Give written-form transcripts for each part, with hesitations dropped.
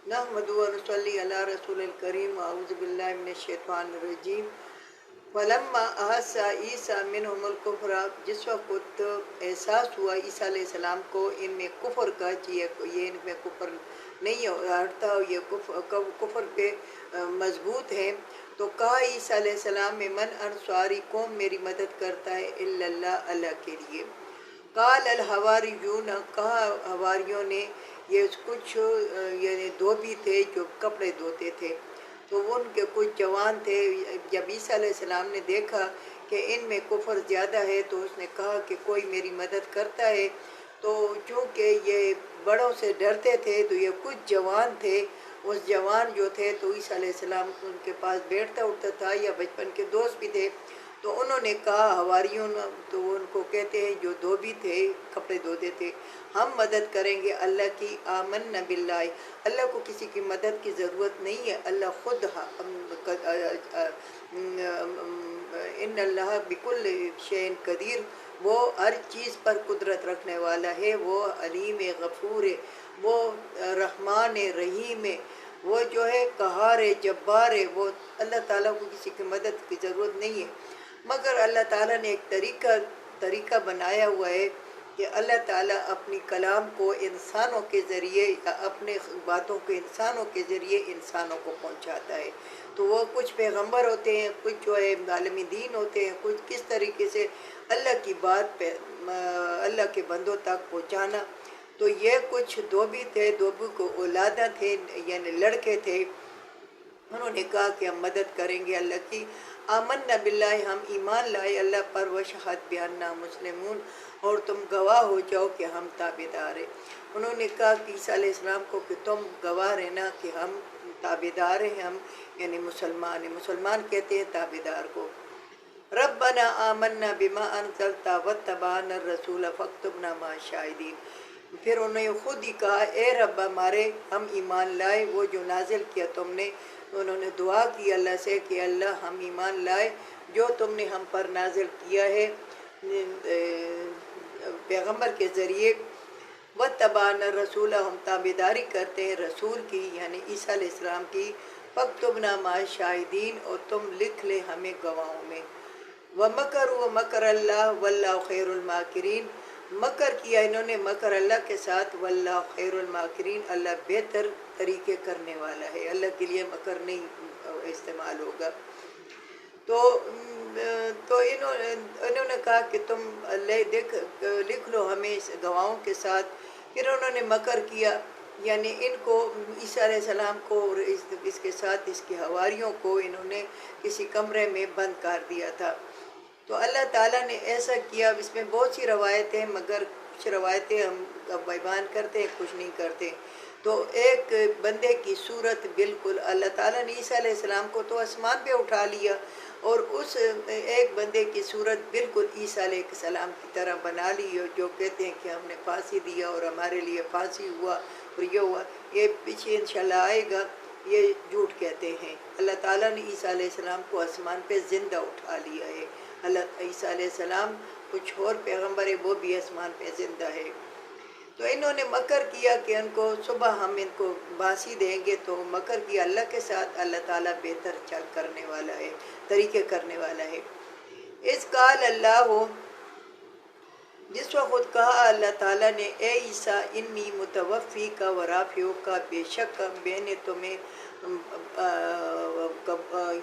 نحمد و نصلی علی رسول الکریم اعوذ باللہ من الشیطان الرجیم فلما احس عیسیٰ منہم الکفر، جس وقت احساس ہوا عیسیٰ علیہ السلام کو ان میں کفر کا، یہ ان میں کفر نہیں ہٹتا، یہ کفر پہ مضبوط ہیں، تو کہا عیسیٰ علیہ السلام میں من انصاری، کون میری مدد کرتا ہے، الا اللہ، اللہ کے لیے۔ قال الحواریون، کہا حواریوں نے، یہ کچھ یعنی دھوبی تھے جو کپڑے دھوتے تھے، تو ان کے کچھ جوان تھے۔ جب عیسیٰ علیہ السلام نے دیکھا کہ ان میں کفر زیادہ ہے تو اس نے کہا کہ کوئی میری مدد کرتا ہے، تو چونکہ یہ بڑوں سے ڈرتے تھے تو یہ کچھ جوان تھے، اس جوان جو تھے تو عیسیٰ علیہ السلام ان کے پاس بیٹھتا اٹھتا تھا، یا بچپن کے دوست بھی تھے، تو انہوں نے کہا حواریون، تو ان کو کہتے ہیں جو دھوبی تھے کپڑے دھوتے تھے، ہم مدد کریں گے اللہ کی، آمنا باللہ، اللہ کو کسی کی مدد کی ضرورت نہیں ہے، اللہ خود ان اللہ بکل شیء قدیر، وہ ہر چیز پر قدرت رکھنے والا ہے، وہ علیم غفور ہے، وہ رحمان رحیم ہے، وہ جو ہے قہار جبار ہے، وہ اللہ تعالیٰ کو کسی کی مدد کی ضرورت نہیں ہے، مگر اللہ تعالیٰ نے ایک طریقہ بنایا ہوا ہے کہ اللہ تعالیٰ اپنی کلام کو انسانوں کے ذریعے، یا اپنے باتوں کو انسانوں کے ذریعے انسانوں کو پہنچاتا ہے۔ تو وہ کچھ پیغمبر ہوتے ہیں، کچھ جو ہے عالمی دین ہوتے ہیں، کچھ کس طریقے سے اللہ کی بات پہ اللہ کے بندوں تک پہنچانا۔ تو یہ کچھ دھوبی تھے، دھوبی کو اولادہ تھے، یعنی لڑکے تھے، انہوں نے کہا کہ ہم مدد کریں گے اللہ کی، آمنا باللہ، ہم ایمان لائے اللہ پر، وشہد بأننا مسلمون، اور تم گواہ ہو جاؤ کہ ہم تابعدار ہیں۔ انہوں نے کہا کہ عیسیٰ علیہ السلام کو کہ تم گواہ رہنا کہ ہم تابعدار ہیں، ہم یعنی مسلمان ہیں، مسلمان کہتے ہیں تابعدار کو۔ ربنا آمنا بما انزلت واتبعنا الرسول فاکتبنا مع الشاہدین، پھر انہوں نے خود ہی کہا اے رب ہمارے، ہم ایمان لائے وہ جو نازل کیا تم نے، انہوں نے دعا کی اللہ سے کہ اللہ ہم ایمان لائے جو تم نے ہم پر نازل کیا ہے پیغمبر کے ذریعے، واتبعنا الرسول، ہم تابعداری کرتے ہیں رسول کی یعنی عیسیٰ علیہ السلام کی، فاکتبنا مع الشاہدین، اور تم لکھ لے ہمیں گواہوں میں۔ وَمَكَرُوا وَمَكَرَ اللَّهُ وَاللَّهُ خَيْرُ الْمَاكِرِينَ، مکر کیا انہوں نے مکر اللہ کے ساتھ، واللہ خیر الماکرین، اللہ بہتر طریقے کرنے والا ہے، اللہ کے لیے مکر نہیں استعمال ہوگا۔ تو انہوں نے کہا کہ تم لکھ لو ہمیں اس گواہوں کے ساتھ، پھر انہوں نے مکر کیا، یعنی ان کو عیسیٰ علیہ السلام کو اور اس کے ساتھ اس کے حواریوں کو انہوں نے کسی کمرے میں بند کر دیا تھا۔ تو اللہ تعالیٰ نے ایسا کیا، اس میں بہت سی روایتیں، مگر کچھ روایتیں ہم بیان کرتے ہیں، کچھ نہیں کرتے۔ تو ایک بندے کی صورت بالکل، اللہ تعالیٰ نے عیسیٰ علیہ السلام کو تو آسمان پہ اٹھا لیا، اور اس ایک بندے کی صورت بالکل عیسیٰ علیہ السلام کی طرح بنا لی، جو کہتے ہیں کہ ہم نے پھانسی دیا اور ہمارے لیے پھانسی ہوا اور یہ ہوا، یہ پیچھے انشاءاللہ آئے گا، یہ جھوٹ کہتے ہیں۔ اللہ تعالیٰ نے عیسیٰ علیہ السلام کو آسمان پہ زندہ اٹھا لیا ہے۔ اللہ عیسیٰ علیہ السلام کچھ اور پیغمبر ہے، وہ بھی آسمان پہ زندہ ہے۔ تو انہوں نے مکر کیا کہ ان کو صبح ہم ان کو پھانسی دیں گے، تو مکر کیا اللہ کے ساتھ، اللہ تعالیٰ بہتر چل کرنے والا ہے، طریقے کرنے والا ہے۔ اس قال اللہ، جس وقت کہا اللہ تعالیٰ نے اے عیسیٰ انی متوفی کا ورافیو کا، بے شک میں نے تمہیں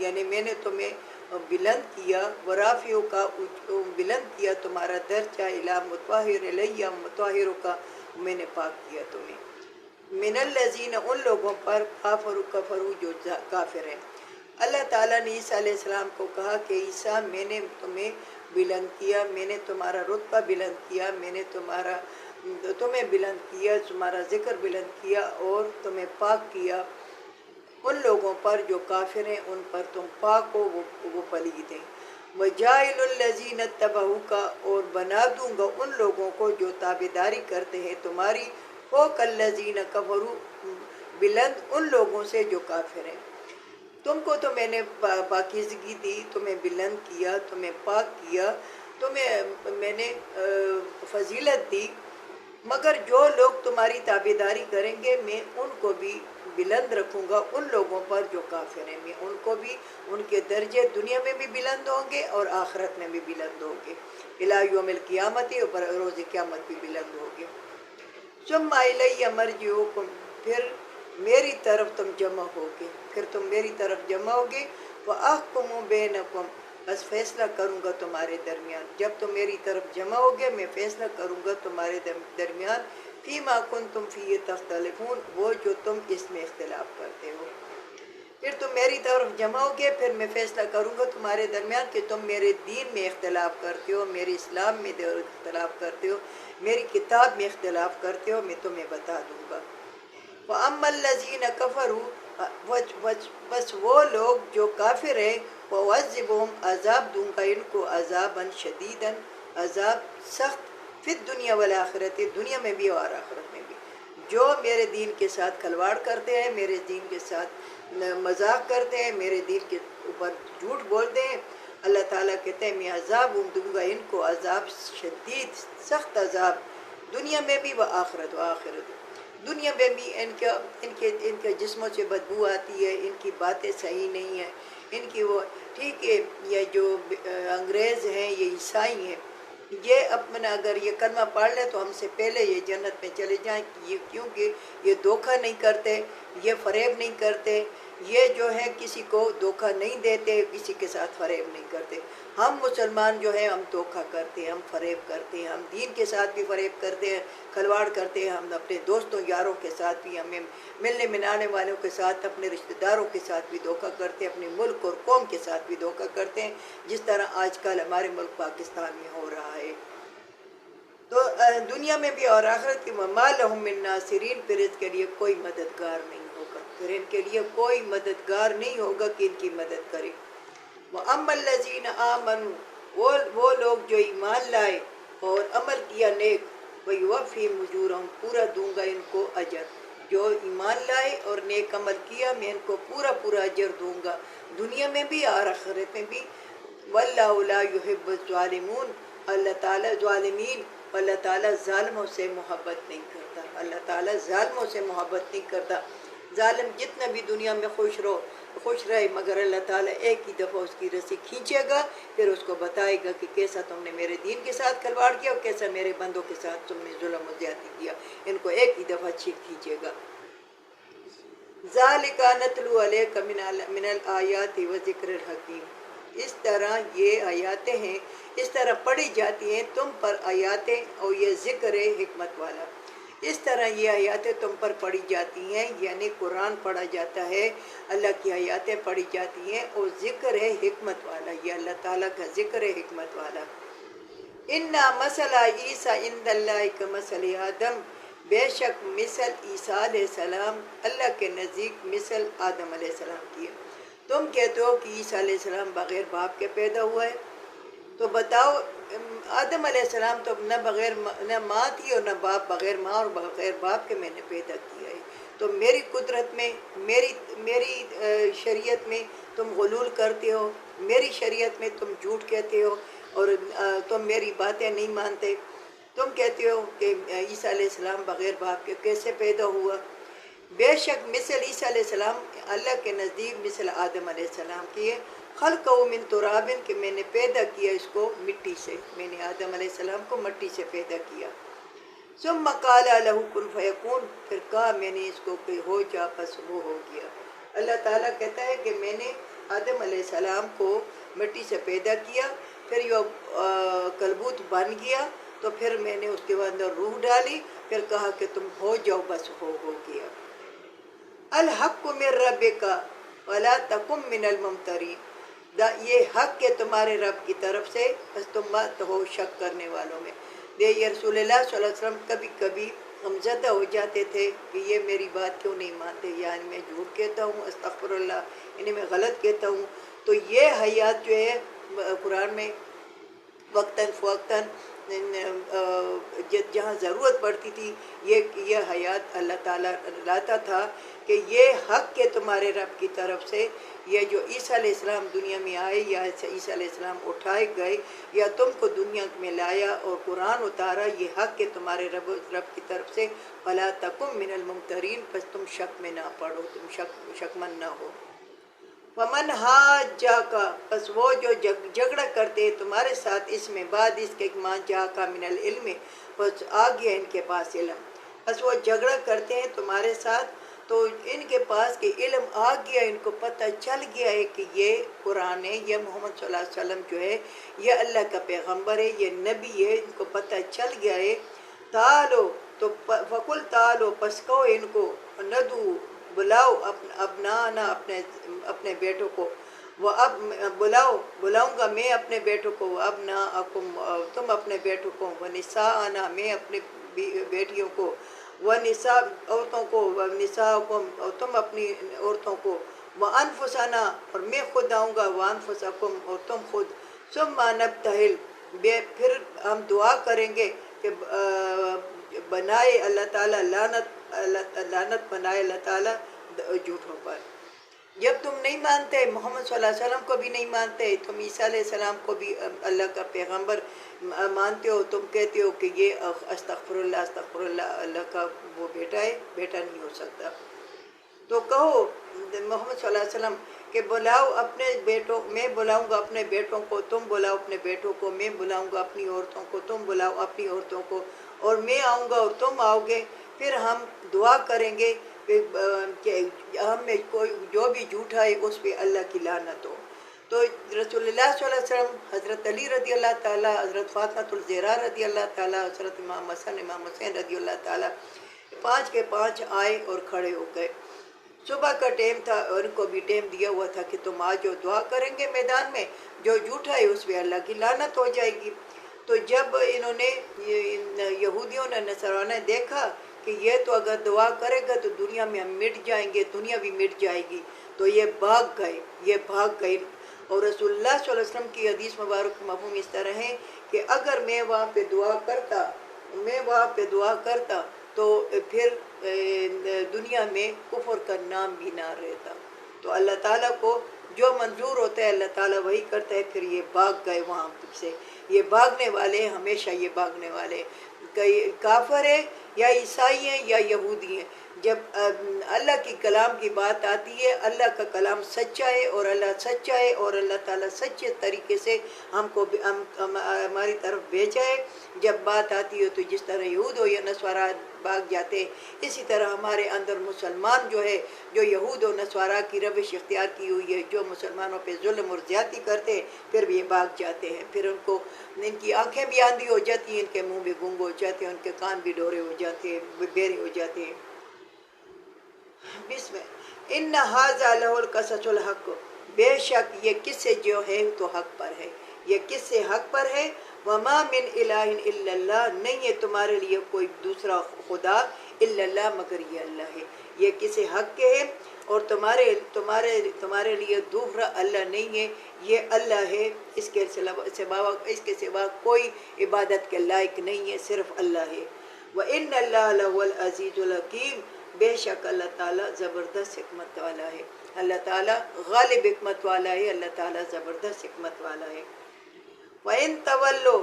یعنی میں نے تمہیں بلند کیا، ورافیو کا بلند کیا تمہارا درجہ، الی مطہر الیہ مطہر کا، میں نے پاک کیا تمہیں، من الذین، ان لوگوں پر، کفروا جو کافر ہیں۔ اللہ تعالیٰ نے عیسیٰ علیہ السلام کو کہا کہ عیسیٰ میں نے تمہیں بلند کیا، میں نے تمہارا رتبہ بلند کیا، میں نے تمہیں بلند کیا، تمہارا ذکر بلند کیا، اور تمہیں پاک کیا ان لوگوں پر جو کافر ہیں، ان پر تم پاک ہو، وہ پلید ہیں۔ وَجَائِلُ الَّذِينَ اتَّبَعُوكَ، اور بنا دوں گا ان لوگوں کو جو تابعداری کرتے ہیں تمہاری، فوق الَّذِينَ كَفَرُوا، بلند ان لوگوں سے جو کافر ہیں۔ تم کو تو میں نے پاکیزگی دی، تمہیں بلند کیا، تمہیں پاک کیا، تمہیں میں نے فضیلت دی، مگر جو لوگ تمہاری تابعداری کریں گے میں ان کو بھی بلند رکھوں گا، ان لوگوں پر جو کافر ہیں، میں ان کو بھی، ان کے درجے دنیا میں بھی بلند ہوں گے اور آخرت میں بھی بلند ہوں گے، الی یوم القیامت، اور روز قیامت بھی بلند ہوں گے۔ ثم الی مرجعکم، پھر میری طرف تم جمع ہوگے، پھر تم میری طرف جمع ہوگے، وَأَحْكُمُ بَيْنَكُمْ، بس فیصلہ کروں گا تمہارے درمیان، جب تم میری طرف جمع ہوگے میں فیصلہ کروں گا تمہارے درمیان، فِيمَا كُنْتُمْ فِيهِ تَخْتَلِفُونَ، وہ جو تم اس میں اختلاف کرتے ہو۔ پھر تم میری طرف جمع ہوگے، پھر میں فیصلہ کروں گا تمہارے درمیان کہ تم میرے دین میں اختلاف کرتے ہو، میرے اسلام میں اختلاف کرتے ہو، میری کتاب میں اختلاف کرتے ہو، میں تمہیں بتا دوں گا۔ وَأَمَّا الَّذِينَ كَفَرُوا، بس وہ لوگ جو کافر ہیں، وَأُعَذِّبُهُمْ، عذاب دوں گا ان کو، عذابًا شدیداً، عذاب سخت، فی الدنیا والآخرت، دنیا میں بھی اور آخرت میں بھی۔ جو میرے دین کے ساتھ کھلواڑ کرتے ہیں، میرے دین کے ساتھ مذاق کرتے ہیں، میرے دین کے اوپر جھوٹ بولتے ہیں، اللہ تعالیٰ کہتے ہیں میں عذاب دوں گا ان کو، عذاب شدید سخت عذاب، دنیا میں بھی و آخرت، دنیا میں بھی ان کے جسموں سے بدبو آتی ہے، ان کی باتیں صحیح نہیں ہیں، ان کی وہ ٹھیک ہے، یہ جو انگریز ہیں، یہ عیسائی ہیں، یہ اپنا اگر یہ کلمہ پڑھ لے تو ہم سے پہلے یہ جنت میں چلے جائیں، یہ کیونکہ یہ دھوکہ نہیں کرتے، یہ فریب نہیں کرتے، یہ جو ہے کسی کو دھوکہ نہیں دیتے، کسی کے ساتھ فریب نہیں کرتے۔ ہم مسلمان جو ہیں ہم دھوکہ کرتے ہیں، ہم فریب کرتے ہیں، ہم دین کے ساتھ بھی فریب کرتے ہیں، کھلواڑ کرتے ہیں، ہم اپنے دوستوں یاروں کے ساتھ بھی، ہمیں ملنے ملانے والوں کے ساتھ، اپنے رشتہ داروں کے ساتھ بھی دھوکہ کرتے ہیں، اپنے ملک اور قوم کے ساتھ بھی دھوکہ کرتے ہیں، جس طرح آج کل ہمارے ملک پاکستان میں ہو رہا ہے۔ تو دنیا میں بھی اور آخرت کی، وَمَا لَهُم مِّن نَاصِرِينَ، پھر اس کے لیے کوئی مددگار نہیں ہوگا، پھر ان کے لیے کوئی مددگار نہیں ہوگا کہ ان کی مدد کرے۔ وَأَمَّا الَّذِينَ آمَنُوا، وہ لوگ جو ایمان لائے اور عمل کیا نیک، وَيُوَفِّيهِمْ أُجُورَهُمْ، پورا دوں گا ان کو اجر، جو ایمان لائے اور نیک عمل کیا میں ان کو پورا اجر دوں گا، دنیا میں بھی اور آخرت میں بھی۔ وَاللَّهُ لَا يُحِبُّ الظَّالِمُونَ، اللہ تعالیٰ ظالمین، اللہ تعالیٰ ظالموں سے محبت نہیں کرتا، اللہ تعالیٰ ظالموں سے محبت نہیں کرتا۔ ظالم جتنا بھی دنیا میں خوش رہے، مگر اللہ تعالیٰ ایک ہی دفعہ اس کی رسی کھینچے گا، پھر اس کو بتائے گا کہ کیسا تم نے میرے دین کے ساتھ کھلواڑ کیا اور کیسا میرے بندوں کے ساتھ تم نے ظلم و زیادتی کیا، ان کو ایک ہی دفعہ کھینچے گا۔ ذَلِكَ نَتْلُو عَلَيْكَ مِنَ الْآيَاتِ وَذِكْرِ الْحَكِيمِ، اس طرح یہ آیاتیں ہیں، اس طرح پڑھی جاتی ہیں تم پر آیاتیں، اور یہ ذکر ہے حکمت والا، اس طرح یہ آیاتیں تم پر پڑھی جاتی ہیں، یعنی قرآن پڑھا جاتا ہے، اللہ کی آیاتیں پڑھی جاتی ہیں، اور ذکر ہے حکمت والا، یہ اللہ تعالیٰ کا ذکر ہے حکمت والا۔ اِنَّا مَثَلَ عِیسیٰ عِندَ اللہِ کَمَثَلِ آدَمَ، بے شک مثل عیسیٰ علیہ السلام اللہ کے نزدیک مثل آدم علیہ السلام کی ہے۔ تم کہتے ہو کہ عیسیٰ علیہ السلام بغیر باپ کے پیدا ہوا ہے، تو بتاؤ آدم علیہ السلام تو نہ ماں تھی اور نہ باپ، بغیر ماں اور بغیر باپ کے میں نے پیدا کیا ہے، تو میری قدرت میں، میری شریعت میں تم غلول کرتے ہو، میری شریعت میں تم جھوٹ کہتے ہو، اور تم میری باتیں نہیں مانتے، تم کہتے ہو کہ عیسیٰ علیہ السلام بغیر باپ کے کیسے پیدا ہوا۔ بے شک مثل عیسیٰ علیہ السلام اللہ کے نزدیک مثل آدم علیہ السلام کی ہے، خلقہ من تراب، کہ میں نے پیدا کیا اس کو مٹی سے، میں نے آدم علیہ السلام کو مٹی سے پیدا کیا۔ ثم قال له کن فیکون، پھر کہا میں نے اس کو کہ ہو جا، پس وہ ہو گیا۔ اللہ تعالیٰ کہتا ہے کہ میں نے آدم علیہ السلام کو مٹی سے پیدا کیا، پھر یہ کلبوت بن گیا، تو پھر میں نے اس کے اندر روح ڈالی، پھر کہا کہ تم ہو جاؤ، بس ہو گیا۔ الحق من ربک ولا تکن من الممترین، یہ حق ہے تمہارے رب کی طرف سے، بس تم مت ہو شک کرنے والوں میں۔ یہ رسول اللہ صلی اللہ علیہ وسلم کبھی کبھی غمزدہ ہو جاتے تھے کہ یہ میری بات کیوں نہیں مانتے، یعنی میں جھوٹ کہتا ہوں، استغفر اللہ، یعنی میں غلط کہتا ہوں، تو یہ حیات جو ہے قرآن میں وقتاً فوقتاً جہاں ضرورت پڑتی تھی یہ حیات اللہ تعالیٰ لاتا تھا کہ یہ حق ہے تمہارے رب کی طرف سے، یہ جو عیسیٰ علیہ السلام دنیا میں آئے یا عیسیٰ علیہ السلام اٹھائے گئے یا تم کو دنیا میں لایا اور قرآن اتارا، یہ حق ہے تمہارے رب کی طرف سے، فَلَا تَكُن مِّنَ الْمُمْتَرِينَ، پس تم شک میں نہ پڑو، تم شکمند نہ ہو۔ وَمَنْ حَاجَّاكَ، پس وہ جو جھگڑا کرتے تمہارے ساتھ اس میں، بعد اس کے مَا جَاءَكَ مِنَ الْعِلْمِ، پس آ گیا ان کے پاس علم، پس وہ جھگڑا کرتے ہیں تمہارے ساتھ تو ان کے پاس کہ علم آ گیا، ان کو پتہ چل گیا ہے کہ یہ قرآن ہے، یہ محمد صلی اللہ علیہ وسلم جو ہے یہ اللہ کا پیغمبر ہے، یہ نبی ہے، ان کو پتہ چل گیا ہے۔ تعالو، تو فقل تعالو، پس کہو ان کو، ندو، بلاؤ ابنانا، اپنے بیٹوں کو، وہ اب بلاؤں گا میں اپنے بیٹوں کو، ابناءکم، تم اپنے بیٹوں کو، ونساءنا، میں اپنے بیٹیوں کو، ونساء، عورتوں کو، ونساءکم، اور تم اپنی عورتوں کو، وانفسنا، اور میں خود آؤں گا، وانفسکم، اور تم خود، ثم نبتہل، پھر ہم دعا کریں گے کہ بنائے اللہ تعالیٰ لعنت بنائے اللہ تعالیٰ جھوٹوں پر۔ جب تم نہیں مانتے، محمد صلی اللہ علیہ وسلم کو بھی نہیں مانتے، تم عیسیٰ علیہ السلام کو بھی اللہ کا پیغمبر مانتے ہو، تم کہتے ہو کہ یہ استغفر اللہ اللہ کا وہ بیٹا ہے، بیٹا نہیں ہو سکتا، تو کہو محمد صلی اللہ علیہ وسلم کہ بلاؤ اپنے بیٹوں، میں بلاؤں گا اپنے بیٹوں کو، تم بلاؤ اپنے بیٹوں کو، میں بلاؤں گا اپنی عورتوں کو، تم بلاؤ اپنی عورتوں کو، اور میں آؤں گا اور تم آؤ گے، پھر ہم دعا کریں گے کہ ہم میں کوئی جو بھی جھوٹا ہے اس پہ اللہ کی لعنت ہو۔ تو رسول اللہ صلی اللہ علیہ وسلم، حضرت علی رضی اللہ تعالیٰ، حضرت فاطمہ الزہرا رضی اللہ تعالیٰ، حضرت امام حسن، امام حسین رضی اللہ تعالیٰ، 5 کے 5 آئے اور کھڑے ہو گئے۔ صبح کا ٹائم تھا، اور ان کو بھی ٹائم دیا ہوا تھا کہ تم آج جو دعا کریں گے میدان میں، جو جھوٹا ہے اس پہ اللہ کی لعنت ہو جائے گی۔ تو جب انہوں نے یہودیوں نے، نصاریوں نے دیکھا کہ یہ تو اگر دعا کرے گا تو دنیا میں ہم مٹ جائیں گے، دنیا بھی مٹ جائے گی، تو یہ بھاگ گئے۔ اور رسول اللہ صلی اللہ علیہ وسلم کی حدیث مبارک مفہوم اس طرح ہے کہ اگر میں وہاں پہ دعا کرتا تو پھر دنیا میں کفر کا نام بھی نہ رہتا۔ تو اللہ تعالیٰ کو جو منظور ہوتا ہے اللہ تعالیٰ وہی کرتا ہے۔ پھر یہ بھاگ گئے وہاں سے، یہ بھاگنے والے ہیں، ہمیشہ یہ بھاگنے والے، کافر ہے یا عیسائی ہیں یا یہودی ہیں۔ جب اللہ کی کلام کی بات آتی ہے، اللہ کا کلام سچا ہے اور اللہ سچا ہے، اور اللہ تعالیٰ سچے طریقے سے ہماری طرف بھیجا ہے۔ جب بات آتی ہے تو جس طرح یہود ہو یا نصارہ بھاگ جاتے ہیں، اسی طرح ہمارے اندر مسلمان جو ہے، جو یہود و نصارہ کی روش اختیار کی ہوئی ہے، جو مسلمانوں پہ ظلم اور زیادتی کرتے ہیں، پھر بھی یہ بھاگ جاتے ہیں، پھر ان کی آنکھیں بھی آندھی ہو جاتی ہیں، ان کے منہ بھی گنگ ہو جاتے ہیں، ان کے کان بھی ڈورے ہو جاتے ہیں، بہرے ہو جاتے ہیں۔ بسم اللہ، ان ھذا لہ القصص الحق، بے شک یہ قصے جو ہے تو حق پر ہے، یہ قصے حق پر ہے۔ وما من الہ الا اللہ، نہیں ہے تمہارے لیے کوئی دوسرا خدا الا اللہ، مگر یہ اللہ ہے۔ یہ قصے حق کے ہیں اور تمہارے لیے دوسرا اللہ نہیں ہے، یہ اللہ ہے، اس کے سوا کوئی عبادت کے لائق نہیں ہے، صرف اللہ ہے۔ وَإِنَّ اللَّهَ لَهُوَ الْعَزِيزُ الْحَكِيمُ، بے شک اللہ تعالیٰ زبردست حکمت والا ہے، اللہ تعالیٰ غالب حکمت والا ہے، اللہ تعالیٰ زبردست حکمت والا ہے۔ فَإِن تَوَلُّوا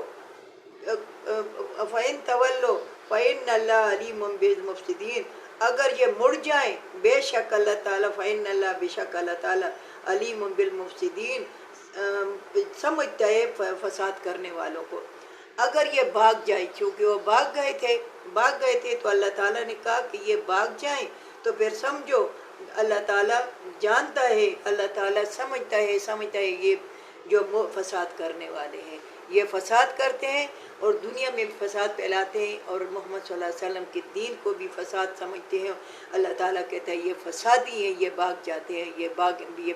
فَإِنَّ اللَّهَ عَلِيمٌ بِالْمُفْسِدِينَ، اگر یہ مڑ جائیں، بے شک اللہ تعالیٰ، فَإِنَّ اللَّهَ، بے شک اللہ تعالیٰ، عَلِيمٌ بِالْمُفْسِدِينَ، سمجھتا ہے فساد کرنے والوں کو۔ اگر یہ بھاگ جائے، چونکہ وہ بھاگ گئے تھے تو اللہ تعالیٰ نے کہا کہ یہ بھاگ جائیں، تو پھر سمجھو اللہ تعالیٰ جانتا ہے، اللہ تعالیٰ سمجھتا ہے یہ جو فساد کرنے والے ہیں، یہ فساد کرتے ہیں اور دنیا میں بھی فساد پھیلاتے ہیں، اور محمد صلی اللہ علیہ وسلم کے دین کو بھی فساد سمجھتے ہیں۔ اللہ تعالیٰ کہتا ہے یہ فسادی ہیں، یہ بھاگ جاتے ہیں، یہ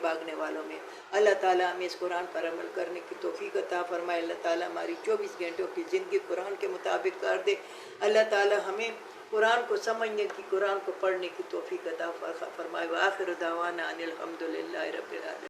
بھاگنے والوں میں۔ اللہ تعالیٰ ہمیں اس قرآن پر عمل کرنے کی توفیق عطا فرمائے۔ اللہ تعالیٰ ہماری 24 گھنٹوں کی زندگی قرآن کے مطابق کر دے۔ اللہ تعالیٰ ہمیں قرآن کو سمجھنے کی، قرآن کو پڑھنے کی توفیق عطا فرمائے۔ وآخر دعوانا ان الحمد للہ رب العالمین۔